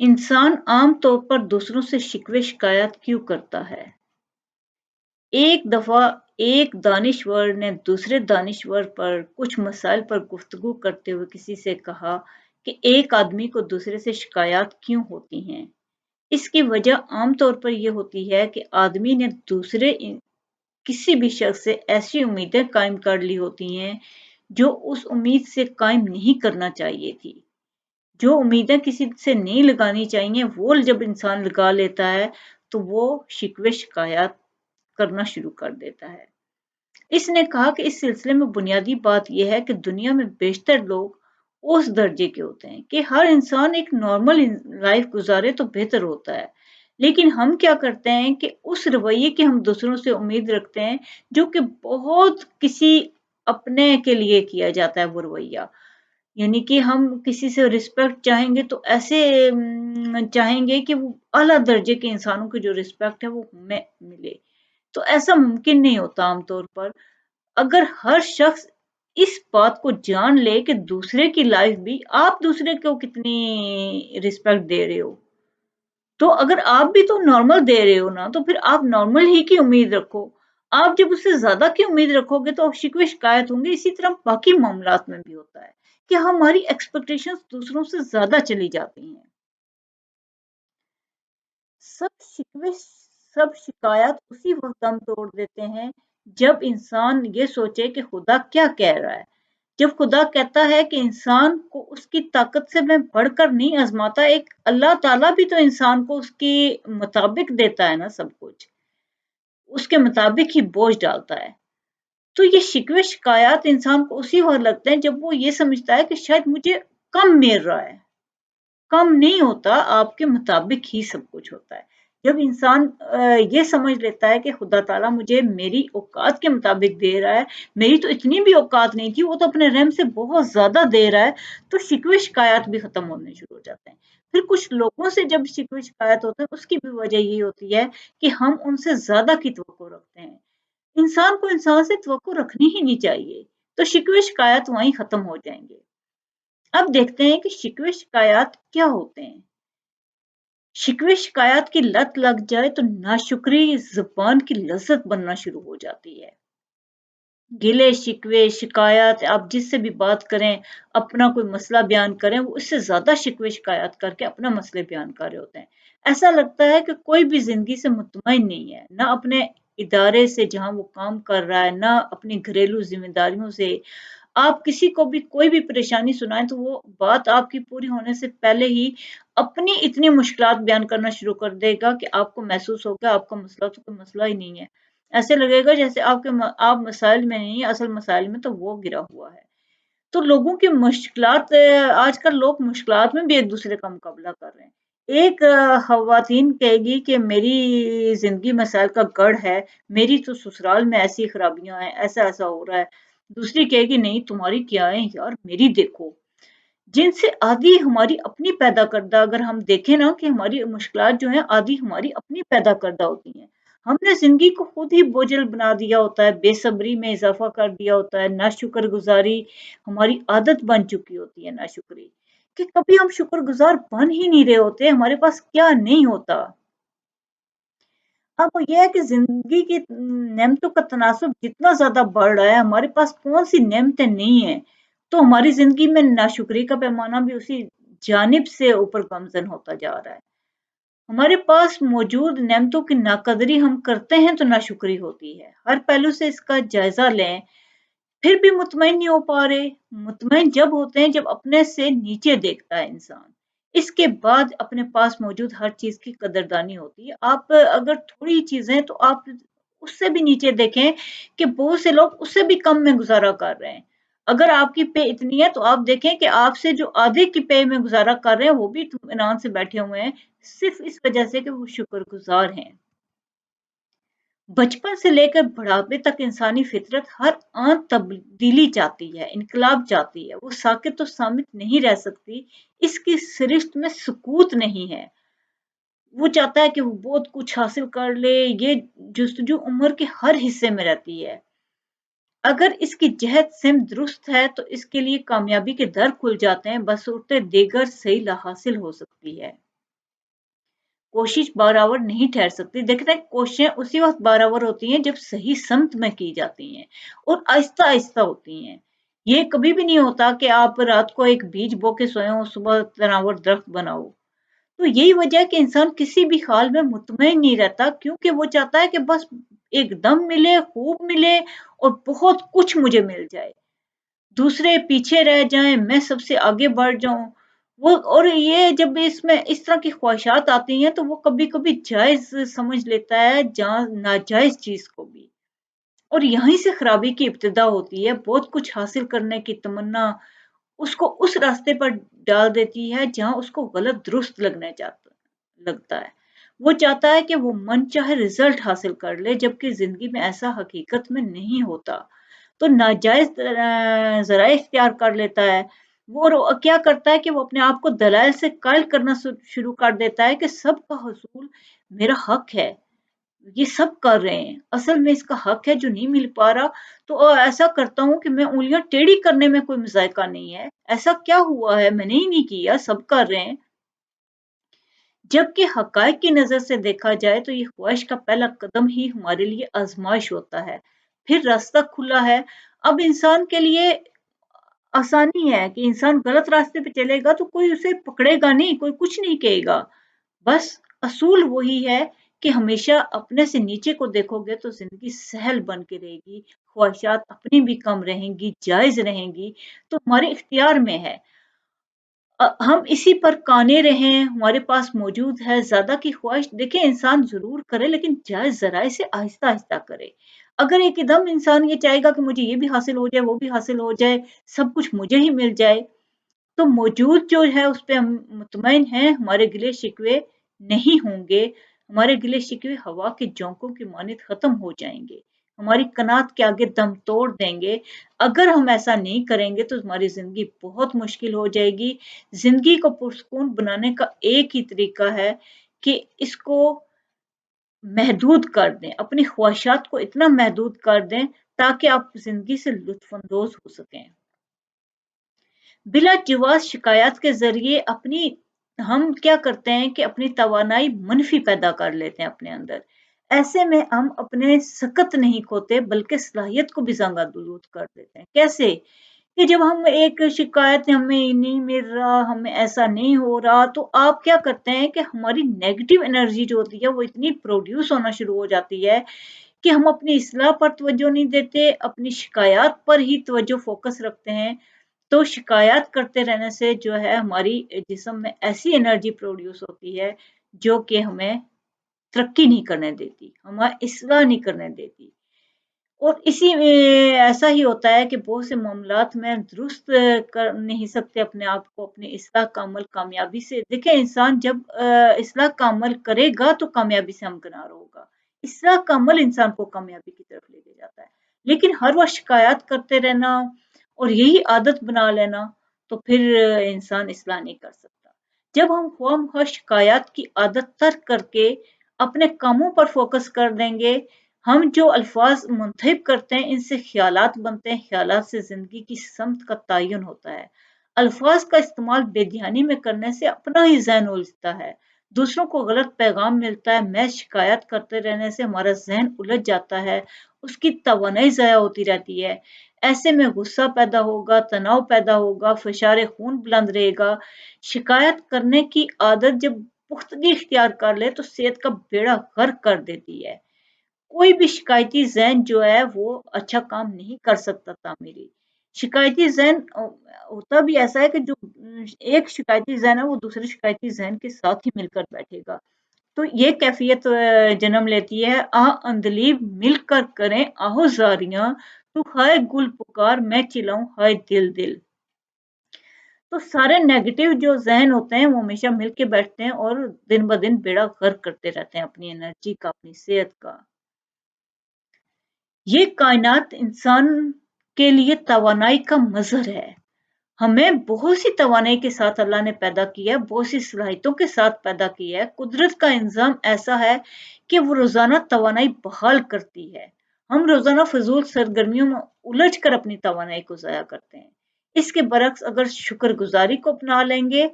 इंसान आम तौर पर दूसरों से शिकवे शिकायत क्यों करता है? एक दफा एक दानिश्वर ने दूसरे दानिश्वर पर कुछ मसाइल पर गुफ्तगू करते हुए किसी से कहा कि एक आदमी को दूसरे से शिकायत क्यों होती हैं। इसकी वजह आम तौर पर यह होती है कि आदमी ने किसी भी शख्स से ऐसी उम्मीदें कायम कर ली होती हैं जो उस उम्मीद से कायम नहीं करना चाहिए थी। जो उम्मीदें किसी से नहीं लगानी चाहिए वो जब इंसान लगा लेता है तो वो शिकवे शिकायत करना शुरू कर देता है। इसने कहा कि इस सिलसिले में बुनियादी बात यह है कि दुनिया में बेशतर लोग उस दर्जे के होते हैं कि हर इंसान एक नॉर्मल लाइफ गुजारे तो बेहतर होता है। लेकिन हम क्या करते हैं कि उस रवैये की हम दूसरों से उम्मीद रखते हैं जो कि बहुत किसी अपने के लिए किया जाता है वो रवैया। यानी कि हम किसी से रिस्पेक्ट चाहेंगे तो ऐसे चाहेंगे कि वो आला दर्जे के इंसानों की जो रिस्पेक्ट है वो हमें मिले। तो ऐसा मुमकिन नहीं होता आम तौर पर। अगर हर शख्स इस बात को जान ले कि दूसरे की लाइफ भी आप दूसरे को कितनी रिस्पेक्ट दे रहे हो, तो अगर आप भी तो नॉर्मल दे रहे हो ना, तो फिर आप नॉर्मल ही की उम्मीद रखो। आप जब उससे ज़्यादा की उम्मीद रखोगे तो शिकवे शिकायत होंगे। इसी तरह बाकी मामलात में भी होता है कि हमारी एक्सपेक्टेशंस दूसरों से ज़्यादा चली जाती हैं। सब शिकवे सब शिकायत उसी वक़्त दम तोड़ देते हैं जब इंसान ये सोचे कि खुदा क्या कह रहा है। जब खुदा कहता है कि इंसान को उसकी ताकत से मैं बढ़कर नहीं आज़माता, एक अल्लाह ताला भी तो इंसान को उसके मुताबिक देता है ना सब कुछ, उसके मुताबिक ही बोझ डालता है। तो ये शिकवे शिकायत इंसान को उसी वक़्त लगते हैं जब वो ये समझता है कि शायद मुझे कम मिल रहा है। कम नहीं होता, आपके मुताबिक ही सब कुछ होता है। जब इंसान ये समझ लेता है कि खुदा ताला मुझे मेरी औकात के मुताबिक दे रहा है, मेरी तो इतनी भी औकात नहीं थी, वो तो अपने रहम से बहुत ज़्यादा दे रहा है, तो शिकवे शिकायत भी खत्म होने शुरू हो जाते हैं। फिर कुछ लोगों से जब शिकवे शिकायत होते हैं, उसकी भी वजह यही होती है कि हम उनसे ज़्यादा की तवक्को रखते हैं। इंसान को इंसान से तवक्को रखनी ही नहीं चाहिए, तो शिकवे शिकायत वहीं खत्म हो जाएँगे। अब देखते हैं कि शिकवे शिकायत क्या होते हैं। शिकवे शिकायत की लत लग जाए तो नाशुक्री ज़ुबान की लज़्ज़त बनना शुरू हो जाती है। गिले शिकवे शिकायत आप जिससे भी बात करें, अपना कोई मसला बयान करें, वो उससे ज़्यादा शिकवे शिकायत करके अपना मसले बयान कर रहे होते हैं। ऐसा लगता है कि कोई भी ज़िंदगी से मुतमईन नहीं है, ना अपने इदारे से जहाँ वो काम कर रहा है, ना अपनी घरेलू ज़िम्मेदारियों से। आप किसी को भी कोई भी परेशानी सुनाएँ तो वो बात आपकी पूरी होने से पहले ही अपनी इतनी मुश्किलात बयान करना शुरू कर देगा कि आपको महसूस होगा आपका मसला तो कोई मसला ही नहीं है। ऐसे लगेगा जैसे आप मसाइल में नहीं, असल मसाइल में तो वो घिरा हुआ है। तो लोगों की मुश्किलात आजकल लोग मुश्किलात में भी एक-दूसरे का मुकाबला कर रहे हैं। एक ख़वातीन कहेगी कि मेरी ज़िंदगी मसाइल का गढ़ है, मेरी तो ससुराल में ऐसी खराबियाँ हैं, ऐसा-ऐसा हो रहा है। दूसरी कहेगी नहीं तुम्हारी क्या है यार, मेरी देखो। जिनसे आधी हमारी अपनी पैदा करदा अगर हम देखें ना कि हमारी मुश्किलात जो हैं आधी हमारी अपनी पैदा करदा होती हैं। हमने ज़िंदगी को खुद ही बोझिल बना दिया होता है, बेसब्री में इज़ाफ़ा कर दिया होता है, नाशुक्रगुज़ारी हमारी आदत बन चुकी होती है नाशुक्री, कि कभी हम शुक्रगुज़ार बन ही नहीं रहे होते, हमारे पास क्या नहीं होता। अब ये है कि ज़िंदगी की नेमतों का तनासुब जितना ज़्यादा बढ़ रहा है, हमारे पास कौन-सी नेमतें नहीं हैं, तो हमारी ज़िंदगी में नाशुक्री का पैमाना भी उसी जानिब से ऊपर गमज़न होता जा रहा है। हमारे पास मौजूद नेमतों की नाक़दरी हम करते हैं तो नाशुक्री होती है। हर पहलू से इसका जायज़ा लें, फिर भी मुतमईन नहीं हो पा रहे। मुतमईन जब होते हैं जब अपने से नीचे देखता है इंसान। इसके बाद अपने पास मौजूद हर चीज़ की कदरदानी होती है। आप अगर थोड़ी चीज़ें तो आप उससे भी नीचे देखें कि बहुत से लोग उससे भी कम में गुज़ारा कर रहे हैं। अगर आपकी पे इतनी है तो आप देखें कि आपसे जो आधे की पे में गुज़ारा कर रहे हैं वो भी इत्मीनान से बैठे हुए हैं, सिर्फ़ इस वज़ह से कि वो शुक्रगुज़ार हैं। बचपन से लेकर बुढ़ापे तक इंसानी फितरत हर आन तब्दीली चाहती है, इनकलाब चाहती है। वो साकित और सामित नहीं रह सकती। इसकी सिरिश्त में सुकूत नहीं है। वो चाहता है कि वो बहुत कुछ हासिल कर ले। ये जुस्तजू उम्र के हर हिस्से में रहती है। अगर इसकी जहद सिम दुरुस्त है तो इसके लिए कामयाबी के दर खुल जाते हैं, बशर्ते दीगर सही हासिल हो सकती है। कोशिश बराबर नहीं ठहर सकती। देखते हैं कोशिशें उसी वक़्त बराबर होती हैं जब सही समत में की जाती हैं और आहिस्ता-आहिस्ता होती हैं। ये कभी भी नहीं होता कि आप रात को एक बीज बो के सोए हो, सुबह तनावर दरख्त बनाओ। तो यही वजह है कि इंसान किसी भी हाल में मुतमईन नहीं रहता क्योंकि वो चाहता है कि बस एकदम मिले, खूब मिले और बहुत कुछ मुझे मिल जाए। दूसरे पीछे रह जाएँ, मैं सबसे आगे बढ़ जाऊँ। वो और ये जब इसमें इस तरह की ख्वाहिशात आती हैं तो वो कभी-कभी जायज़ समझ लेता है जहाँ नाजायज़ चीज़ को भी। और यहीं से खराबी की इब्तिदा होती है, बहुत कुछ हासिल करने की तमन्ना उसको उस रास्ते पर डाल देती है जहाँ उसको गलत दुरुस्त लगता है। वो चाहता है कि वो मनचाहे रिज़ल्ट हासिल कर ले जबकि ज़िंदगी में ऐसा हकीकत में नहीं होता। तो नाजायज़ ज़राए इख्तियार कर लेता है। वो क्या करता है कि वो अपने आप को दलाइल से कायल करना शुरू कर देता है कि सबका हसूल मेरा हक है। ये सब कर रहे हैं, असल में इसका हक है जो नहीं मिल पा रहा, तो ऐसा करता हूँ कि मैं उँगलियाँ टेढ़ी करने में कोई ज़ायका नहीं है। ऐसा क्या हुआ है? मैंने ही नहीं किया, सब कर रहे हैं। जबकि हक़ाइक़ की नज़र से देखा जाए तो ये ख्वाहिश का पहला कदम ही हमारे लिए आज़माइश होता है। फिर रास्ता खुला है। अब इंसान के लिए आसानी है कि इंसान गलत रास्ते पे चलेगा तो कोई उसे पकड़ेगा नहीं, कोई कुछ नहीं कहेगा। बस असूल वही है कि हमेशा अपने से नीचे को देखोगे तो ज़िंदगी सहल बन के रहेगी, ख्वाहिशात अपनी भी कम रहेंगी, जायज़ रहेंगी, तो हमारे इख्तियार में है। हम इसी पर काने रहें, हमारे पास मौजूद है, ज़्यादा की ख्वाहिश देखिए इंसान ज़रूर करे लेकिन जायज़ ज़राए से आहिस्ता-आहिस्ता करे। अगर एकदम इंसान ये चाहेगा कि मुझे ये भी हासिल हो जाए, वो भी हासिल हो जाए, सब कुछ मुझे ही मिल जाए, तो मौजूद जो है उस पे हम मुतमईन हैं, हमारे गिले-शिकवे नहीं होंगे, हमारे गिले-शिकवे हवा के झोंकों की मानित ख़त्म हो जाएँगे, हमारी कनात के आगे दम तोड़ देंगे। अगर हम ऐसा नहीं करेंगे तो हमारी ज़िंदगी बहुत मुश्किल हो जाएगी। ज़िंदगी को पुरसुकून बनाने का एक ही तरीका है कि इसको महदूद कर दें, अपनी ख्वाहिशात को इतना महदूद कर दें ताकि आप ज़िंदगी से लुत्फ़अंदोज़ हो सकें। बिलाचिवाज़ शिकायत के ज़रिए अपनी हम क्या करते हैं कि अपनी तवानाई मनफ़ी पैदा कर लेते हैं अपने अंदर। ऐसे में हम अपने सकत नहीं खोते बल्कि सलाहियत को भी ज़ंगा-आलूद कर देते हैं। कैसे? कि जब हम एक शिकायत हमें नहीं मिल रहा, हमें ऐसा नहीं हो रहा, तो आप क्या करते हैं कि हमारी नेगेटिव एनर्जी जो होती है वो इतनी प्रोड्यूस होना शुरू हो जाती है कि हम अपनी इस्लाह पर तवज्जो नहीं देते, अपनी शिकायत पर ही तवज्जो फ़ोकस रखते हैं। तो शिकायत करते रहने से जो है हमारी जिस्म में ऐसी एनर्जी प्रोड्यूस होती है जो कि हमें तरक्की नहीं करने देती, हमें इस्लाह नहीं करने देती। और इसी में ऐसा ही होता है कि बहुत से मामलात में दुरुस्त कर नहीं सकते अपने आप को अपनी इस्लाह का अमल कामयाबी से देखिए इंसान जब इस्लाह का अमल करेगा तो कामयाबी से हमकिनार होगा। इस्लाह का अमल इंसान को कामयाबी की तरफ लेके जाता है। लेकिन हर वक़्त शिकायत करते रहना और यही आदत बना लेना तो फिर इंसान इस्लाह नहीं कर सकता। जब हम ख़्वाह-मख़्वाह शिकायत की आदत तर्क करके अपने कामों पर फ़ोकस कर देंगे हम जो अल्फ़ाज़ मुंतखब करते हैं, इनसे ख़्यालात बनते हैं, ख़्यालात से ज़िंदगी की समत का तयन होता है। अल्फ़ाज़ का इस्तेमाल बेध्यानी में करने से अपना ही ज़हन उलझता है, दूसरों को गलत पैगाम मिलता है, महज़ शिकायत करते रहने से हमारा ज़हन उलझ जाता है, उसकी तवानाई ज़ाया होती रहती है। ऐसे में गुस्सा पैदा होगा, तनाव पैदा होगा, फ़िशारे खून बुलंद रहेगा। शिकायत करने की आदत जब पुख्तगी इख्तियार कर ले तो सेहत का बेड़ा गर्क कर देती है। कोई भी शिकायती ज़हन जो है वो अच्छा काम नहीं कर सकता तामीरी। शिकायती ज़हन होता भी ऐसा है कि जो एक शिकायती ज़हन है वो दूसरे शिकायती ज़हन के साथ ही मिलकर बैठेगा। तो ये कैफ़ियत जन्म लेती है अंधलीब मिलकर करें आहोज़ारियाँ, तू हाय गुल पुकार मैं चिल्लाऊँ हाय दिल दिल। तो सारे नेगेटिव जो ज़हन होते हैं वो हमेशा मिल के बैठते हैं और दिन-ब-दिन बेड़ा गर्क करते रहते हैं अपनी एनर्जी का, अपनी सेहत का। ये कायनात इंसान के लिए तवानाई का मज़हर है। हमें बहुत सी तवानाई के साथ अल्लाह ने पैदा किया है, बहुत सी सलाहियतों के साथ पैदा किया है। कुदरत का इंज़ाम ऐसा है कि वो रोज़ाना तवानाई बहाल करती है। हम रोज़ाना फ़िज़ूल सरगर्मियों में उलझ कर अपनी तवानाई को ज़ाया करते हैं। इसके बरक्स अगर शुक्रगुज़ारी को अपना लेंगे,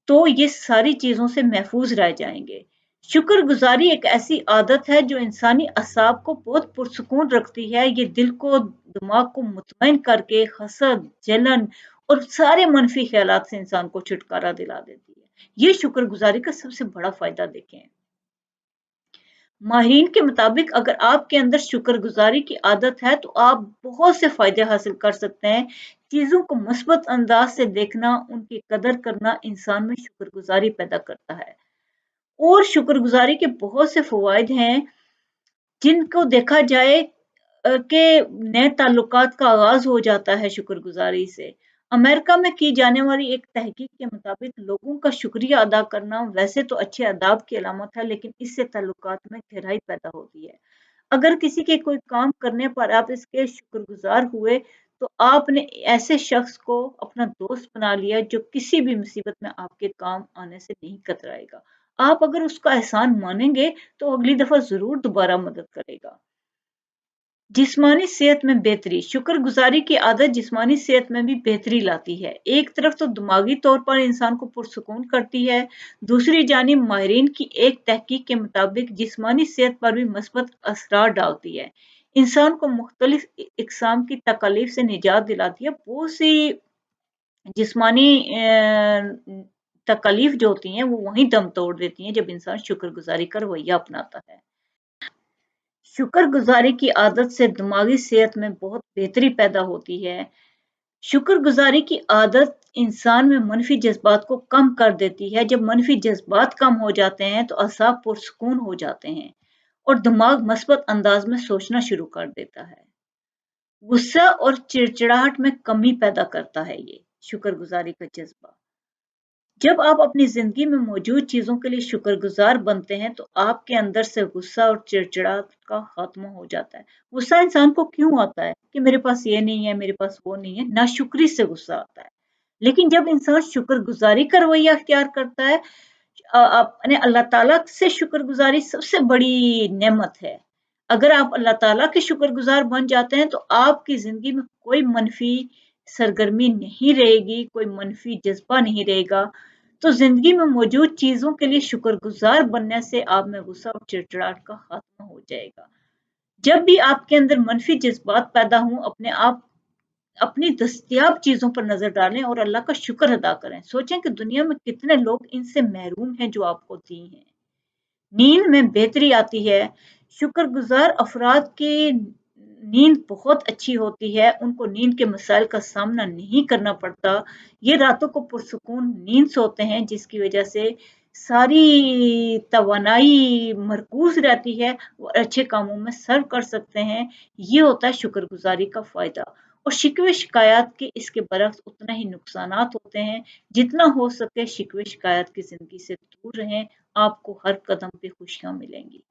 तो ये सारी चीज़ों से महफ़ूज़ रह जाएँगे। शुक्रगुज़ारी एक ऐसी आदत है जो इंसानी असाब को बहुत पुरसुकून रखती है। ये दिल को, दिमाग को मुतमईन करके हसद, जलन और सारे मनफ़ी ख़्यालात से इंसान को छुटकारा दिला देती है। ये शुक्रगुज़ारी का सबसे बड़ा फ़ायदा देखें। माहिरीन के मुताबिक अगर आपके अंदर शुक्रगुज़ारी की आदत है, तो आप बहुत से फ़ायदे हासिल कर सकते हैं। चीज़ों को मुस्बत अंदाज़ से देखना, उनकी कदर करना इंसान में शुक्रगुज़ारी पैदा करता है। और शुक्रगुज़ारी के बहुत से फ़वाइद हैं, जिनको देखा जाए कि नए ताल्लुकात का आगाज़ हो जाता है शुक्रगुज़ारी से। अमेरिका में की जाने वाली एक तहकीक के मुताबिक लोगों का शुक्रिया अदा करना वैसे तो अच्छे आदाब की अलामत है, लेकिन इससे ताल्लुकात में गहराई पैदा होती है। अगर किसी के कोई काम करने पर आप इसके शुक्रगुज़ार हुए, तो आपने ऐसे शख्स को अपना दोस्त बना लिया जो किसी भी मुसीबत में आपके काम आने से नहीं कतराएगा। आप अगर उसका एहसान मानेंगे, तो अगली दफ़ा ज़रूर दोबारा मदद करेगा। जिस्मानी सेहत में बेहतरी शुक्रगुज़ारी की आदत जिस्मानी सेहत में भी बेहतरी लाती है। एक तरफ तो दिमागी तौर पर इंसान को पुरसुकून करती है, दूसरी जानिब माहिरीन की एक तहकीक के मुताबिक जिस्मानी सेहत पर भी मस्बत असरार डालती है। इंसान को मुख्तलिफ इक़साम की तकलीफ से निजात दिलाती है। बहुत सी जिस्मानी तकलीफ जो होती हैं, वो वहीं दम तोड़ देती हैं जब इंसान शुक्रगुज़ारी का रवैया अपनाता है। शुक्रगुज़ारी की आदत से दिमागी सेहत में बहुत बेहतरी पैदा होती है। शुक्रगुज़ारी की आदत इंसान में मनफ़ी जज़्बात को कम कर देती है। जब मनफ़ी जज़्बात कम हो जाते हैं, तो असाब पुरसुकून हो जाते हैं और दिमाग मस्बत अंदाज़ में सोचना शुरू कर देता है। गुस्सा और चिड़चिड़ाहट में कमी पैदा करता है ये, शुक्रगुज़ारी का जज़्बा। जब आप अपनी ज़िंदगी में मौजूद चीज़ों के लिए शुक्रगुज़ार बनते हैं, तो आपके अंदर से गुस्सा और चिड़चिड़ाहट का ख़ात्मा हो जाता है। गुस्सा इंसान को क्यों आता है कि मेरे पास ये नहीं है, मेरे पास वो नहीं है, नाशुक्री से गुस्सा आता है। लेकिन जब इंसान शुक्रगुज़ारी का रवैया अख्तियार करता है, अपने अल्लाह ताला से शुक्रगुज़ारी सबसे बड़ी नेमत है। अगर आप अल्लाह ताला के शुक्रगुज़ार बन जाते हैं, तो आपकी ज़िंदगी में कोई मनफ़ी सरगर्मी नहीं रहेगी, कोई मनफ़ी जज़्बा नहीं रहेगा। तो ज़िंदगी में मौजूद चीज़ों के लिए शुक्रगुज़ार बनने से आप में गुस्सा और चिड़चिड़ाहट का ख़ात्मा हो जाएगा। जब भी आपके अंदर मनफ़ी जज़्बात पैदा हों, अपने आप अपनी दस्तयाब चीज़ों पर नज़र डालें और अल्लाह का शुक्र अदा करें। सोचें कि दुनिया में कितने लोग इनसे महरूम हैं जो आपको दी हैं। नींद में बेहतरी आती है। शुक्रगुज़ार अफ़राद की नींद बहुत अच्छी होती है, उनको नींद के मसाइल का सामना नहीं करना पड़ता। ये रातों को पुरसुकून नींद सोते हैं, जिसकी वजह से सारी तवानाई मरकूज़ रहती है और अच्छे कामों में सर्व कर सकते हैं। ये होता है शुक्रगुज़ारी का फ़ायदा। और शिकवे-शिकायत के इसके बरक्स उतना ही नुकसानात होते हैं। जितना हो सके शिकवे-शिकायत की ज़िंदगी से दूर रहें, आपको हर कदम पे खुशियाँ मिलेंगी।